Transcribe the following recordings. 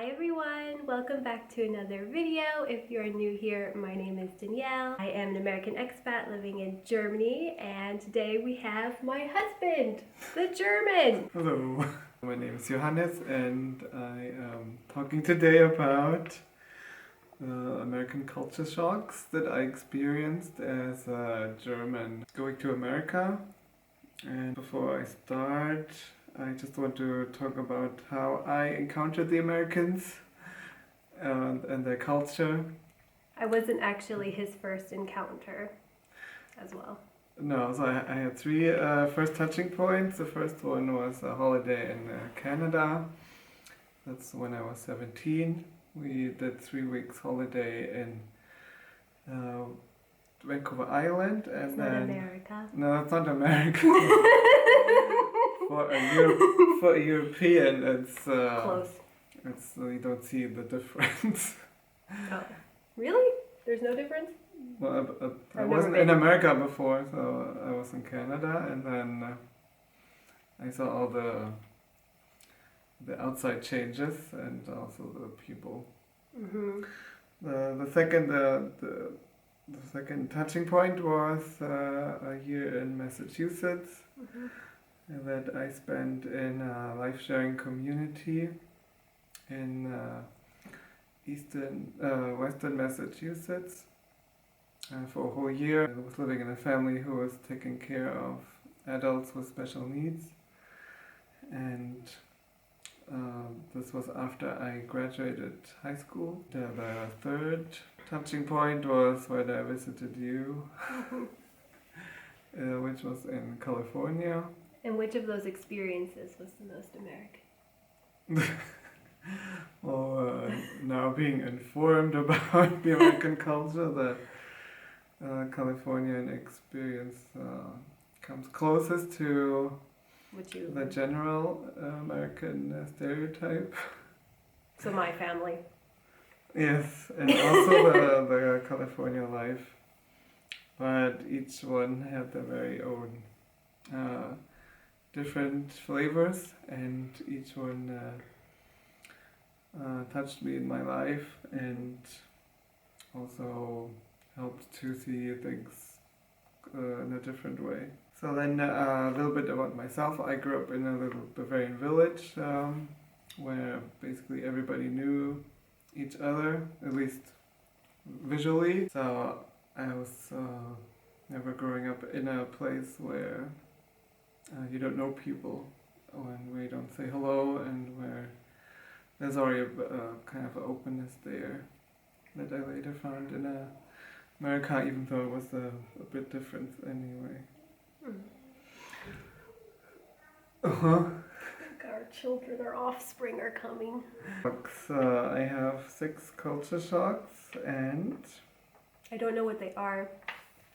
Hi everyone, welcome back to another video. If you're new here, my name is Danielle. I am an American expat living in Germany, and today we have my husband, the German. Hello, my name is Johannes and I am talking today about American culture shocks that I experienced as a German going to America. And before I start, I just want to talk about how I encountered the Americans and their culture. I wasn't actually his first encounter as well. No, so I had three first touching points. The first one was a holiday in Canada. That's when I was 17. We did 3 weeks holiday in Vancouver Island, and It's then not America. no, it's not America. For a European, it's Close. It's you don't see the difference. Oh, really? There's no difference? Well, I I've wasn't never in been. America before, so I was in Canada, and then I saw all the outside changes and also the people. Mm-hmm. The second touching point was a year in Massachusetts that I spent in a life-sharing community in western Massachusetts for a whole year. I was living in a family who was taking care of adults with special needs, and this was after I graduated high school. The third touching point was when I visited you, which was in California. And which of those experiences was the most American? Well, now being informed about the American culture, the Californian experience comes closest to the general American stereotype. So my family. Yes, and also the California life, but each one had their very own different flavors, and each one touched me in my life and also helped to see things in a different way. So then a little bit about myself. I grew up in a little Bavarian village where basically everybody knew each other, at least visually. So I was never growing up in a place where you don't know people, where you don't say hello, and where there's already a kind of openness there that I later found in America, even though it was a bit different anyway. Our children, our offspring are coming. I have 6 culture shocks, and I don't know what they are.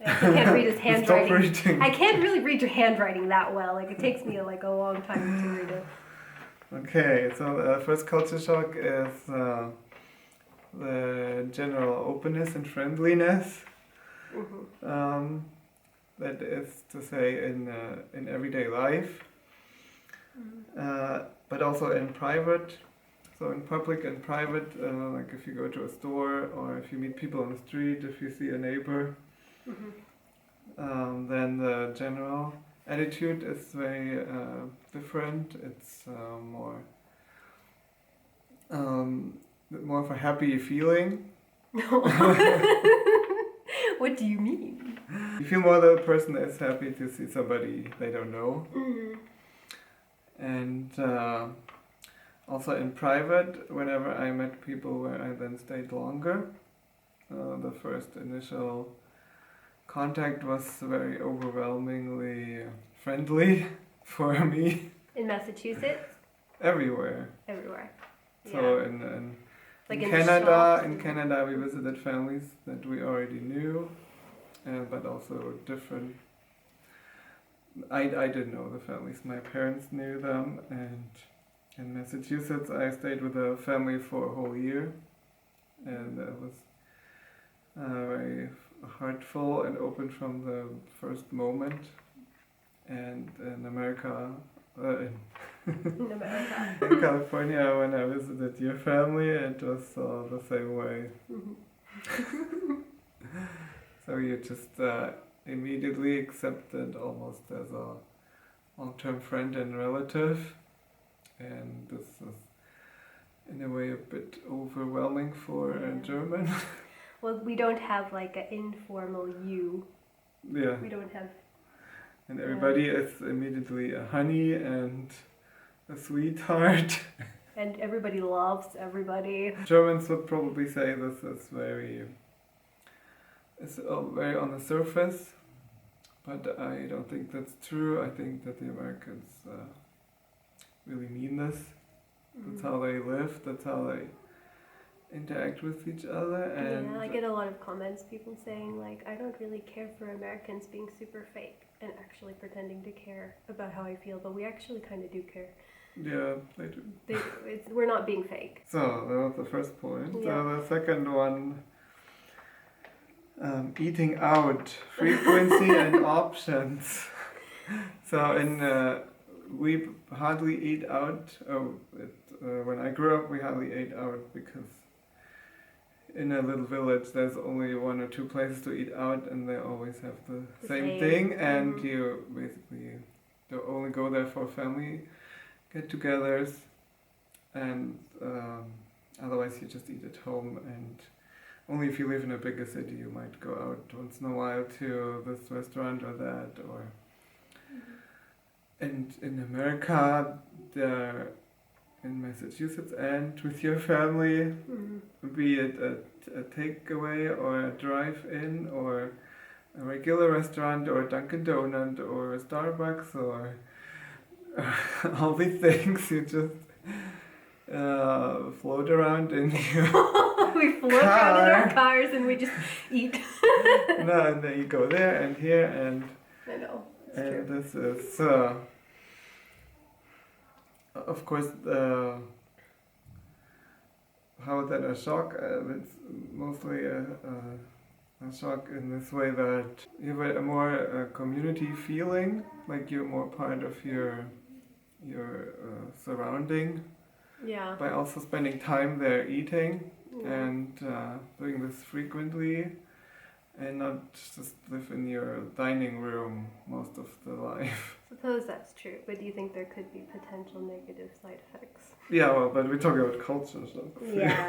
I can't read his handwriting. Stop reading. I can't really read your handwriting that well. Like, it takes me a long time to read it. Okay, so the first culture shock is the general openness and friendliness. Mm-hmm. That is to say, in everyday life, but also in private. So in public and private, like if you go to a store or if you meet people on the street, if you see a neighbor, then the general attitude is very different. It's more of a happy feeling. What do you mean? You feel more that a person is happy to see somebody they don't know. And also in private, whenever I met people where I then stayed longer, the first initial contact was very overwhelmingly friendly for me. In Massachusetts? Everywhere. Everywhere. So Yeah. in Like in Canada we visited families that we already knew, but also different. I didn't know the families. My parents knew them, and in Massachusetts I stayed with a family for a whole year, and that was very heartful and open from the first moment. And in America, in America. In California, when I visited your family, it was the same way. So you just immediately accepted almost as a long-term friend and relative, and this is in a way a bit overwhelming for a German. Well, we don't have like an informal you. Yeah. We don't have. And everybody is immediately a honey and a sweetheart. And everybody loves everybody. Germans would probably say this is very on the surface, but I don't think that's true. I think that the Americans really mean this. That's how they live, that's how they interact with each other. And yeah, I get a lot of comments, people saying like, I don't really care for Americans being super fake and actually pretending to care about how I feel, but we actually kind of do care. Yeah, they do. We're not being fake. So that was the first point. Yeah. The second one, eating out, frequency and options. So we hardly eat out. When I grew up, we hardly ate out because in a little village there's only one or two places to eat out, and they always have the same thing, and you basically don't only go there for family get-togethers, and otherwise you just eat at home, and only if you live in a bigger city you might go out once in a while to this restaurant or that, or and in America, in Massachusetts and with your family, be it a takeaway or a drive-in or a regular restaurant or a Dunkin' Donut or a Starbucks or all these things, you just float around in your we float around in our cars and we just eat. No, and then you go there and here and I know. And true. this is, of course, how is that a shock? It's mostly a shock in this way that you have a more community feeling, like you're more part of your surrounding. Yeah. By also spending time there eating and doing this frequently. And not just live in your dining room most of the life. Suppose that's true, but do you think there could be potential negative side effects? Yeah, well, but we're talking about culture, so. Yeah,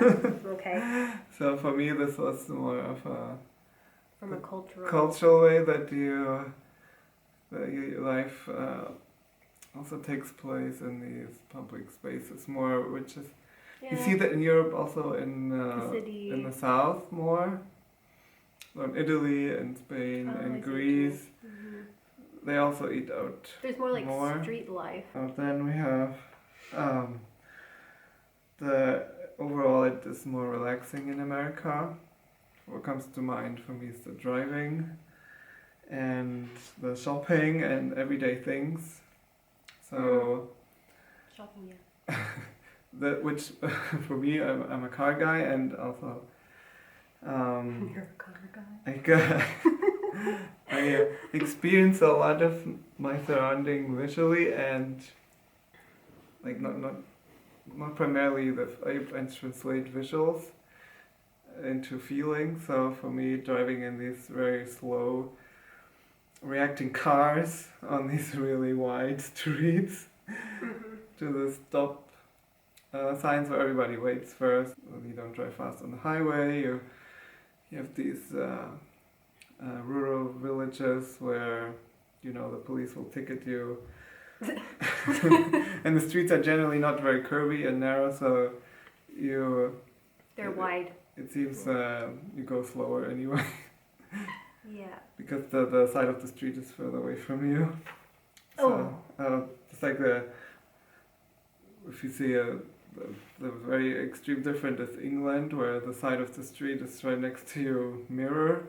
okay. So for me, this was more of a from a cultural way that your life also takes place in these public spaces more, which is you see that in Europe also in the south more. In Italy and Spain and Greece, they also eat out. There's more like street life. Then we have overall it is more relaxing in America. What comes to mind for me is the driving and the shopping and everyday things. So shopping, yeah. Which for me, I'm a car guy, and also. You're a car guy. I experience a lot of my surrounding visually, and like not primarily I translate visuals into feeling. So for me, driving in these very slow reacting cars on these really wide streets to the stop signs where everybody waits first. You don't drive fast on the highway. You have these rural villages where the police will ticket you, and the streets are generally not very curvy and narrow, so they're wide. It seems you go slower anyway. Yeah. Because the side of the street is further away from you. So, it's like if you see the very extreme difference is England, where the side of the street is right next to your mirror.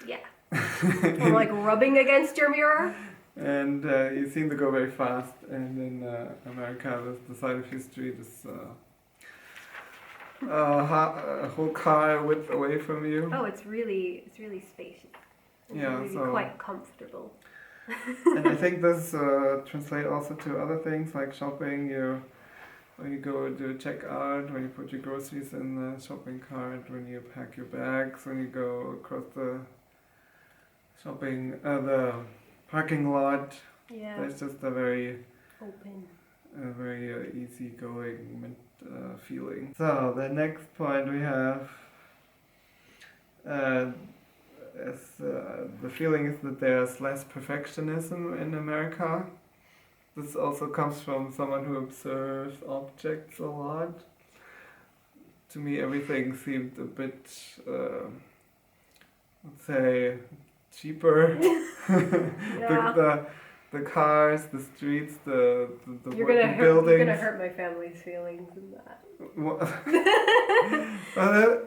Yeah. Or like rubbing against your mirror. And you seem to go very fast. And in America, the side of your street is a whole car width away from you. Oh, it's really spacious. It's really quite comfortable. And I think this translates also to other things like shopping. When you go to checkout, when you put your groceries in the shopping cart, when you pack your bags, when you go across the the parking lot. Yeah. There's just a very Open. easygoing feeling. So the next point we have the feeling is that there's less perfectionism in America. This also comes from someone who observes objects a lot. To me, everything seemed a bit, let's say, cheaper. Yeah. The cars, the streets, the You're wooden gonna buildings. hurt my family's feelings in that. Well,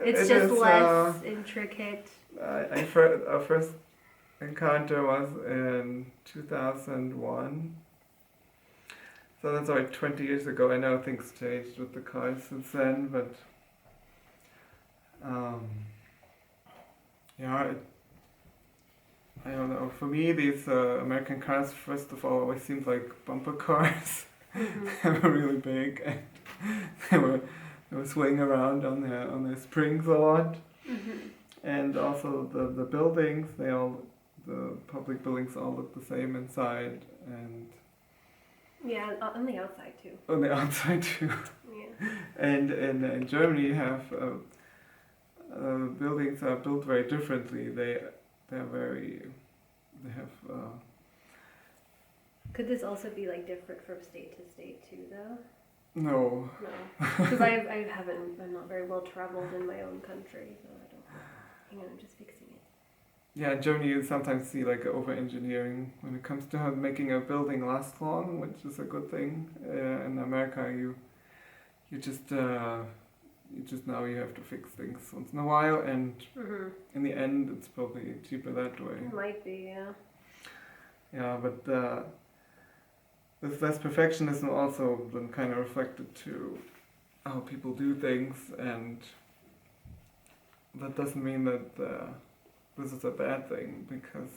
It's it just is, less intricate. our first encounter was in 2001. So that's like 20 years ago. I know things changed with the cars since then, but yeah, I don't know. For me, these American cars, first of all, always seemed like bumper cars. Mm-hmm. They were really big and they were swaying around on their springs a lot. Mm-hmm. And also the buildings, the public buildings all look the same inside and Yeah, on the outside too. on the outside too. Yeah. And in Germany, you have buildings are built very differently. They have. Could this also be like different from state to state too, though? No. No, because I'm not very well traveled in my own country, so I don't. Hang on, I'm just fixing it. Yeah, in Germany you sometimes see like over-engineering when it comes to making a building last long, which is a good thing. In America, you just now you have to fix things once in a while, and Mm-hmm. in the end, it's probably cheaper that way. It might be, yeah. Yeah, but this less perfectionism also then kind of reflected to how people do things, and that doesn't mean that this is a bad thing, because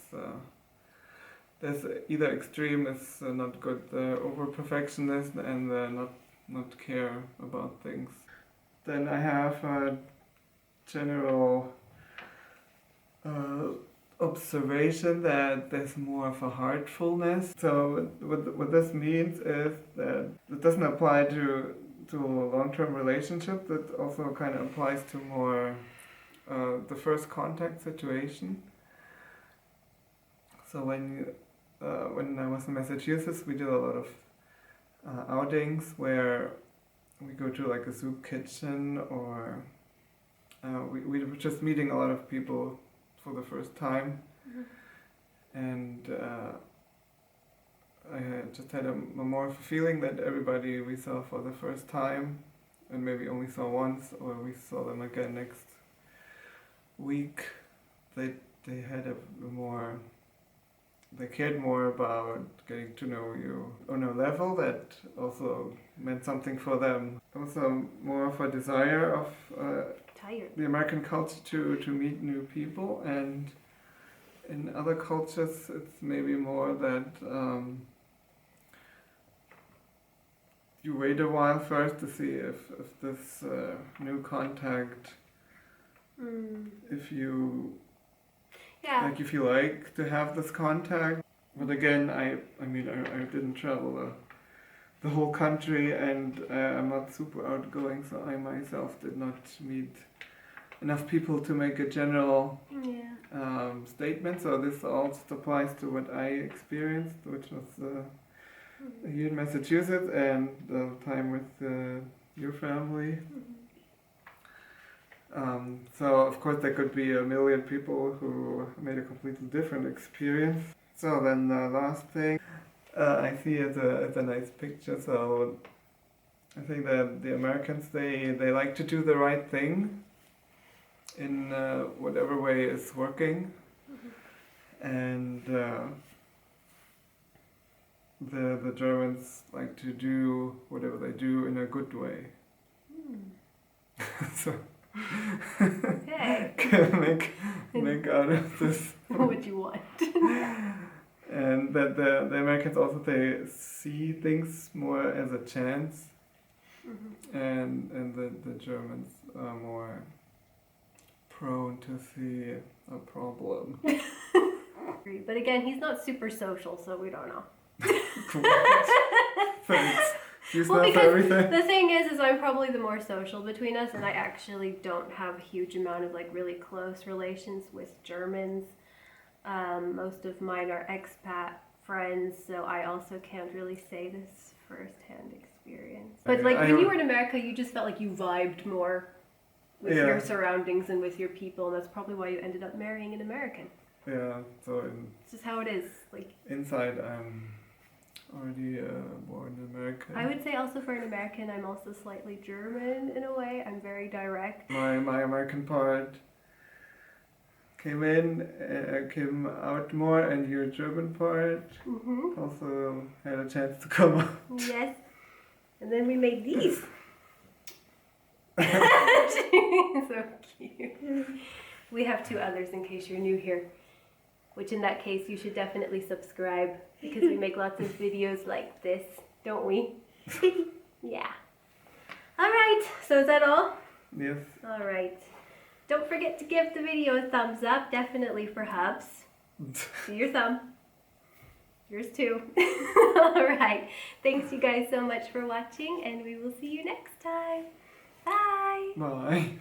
there's either extreme is not good, over perfectionist and not care about things. Then I have a general observation that there's more of a heartfulness. So what this means is that it doesn't apply to a long-term relationship. That also kind of applies to more the first contact situation. So when I was in Massachusetts, we did a lot of outings where we go to like a soup kitchen, or we were just meeting a lot of people for the first time. Mm-hmm. And I just had a more of a feeling that everybody we saw for the first time, and maybe only saw once, or we saw them again next week, they had they cared more about getting to know you on a level that also meant something for them. Also more of a desire of the American culture to meet new people, and in other cultures it's maybe more that you wait a while first to see if this new contact, if you if you like to have this contact. But again, I didn't travel the whole country, and I'm not super outgoing, so I myself did not meet enough people to make a general statement. So this also applies to what I experienced, which was here in Massachusetts, and the time with your family. So of course there could be a million people who made a completely different experience. So then the last thing I see is a nice picture. So I think that the Americans, they like to do the right thing in whatever way is working, and the Germans like to do whatever they do in a good way. So Okay. make out of this. What would you want? And that the Americans also, they see things more as a chance, and the Germans are more prone to see a problem. But again, he's not super social, so we don't know. Thanks. He's Well, not because everything. the thing is I'm probably the more social between us, and I actually don't have a huge amount of like really close relations with Germans. Most of mine are expat friends, so I also can't really say this firsthand experience. But like when you were in America, you just felt like you vibed more with Yeah. your surroundings and with your people, and that's probably why you ended up marrying an American. Yeah, so It's just how it is. Like inside I'm already born American. I would say also for an American, I'm also slightly German in a way. I'm very direct. My American part came out more, and your German part also had a chance to come out. Yes. And then we made these. So cute. We have 2 others in case you're new here, which in that case you should definitely subscribe because we make lots of videos like this, don't we? Yeah. All right, so is that all? Yes. All right. Don't forget to give the video a thumbs up, definitely for Hubs. See your thumb. Yours too. All right. Thanks you guys so much for watching, and we will see you next time. Bye. Bye.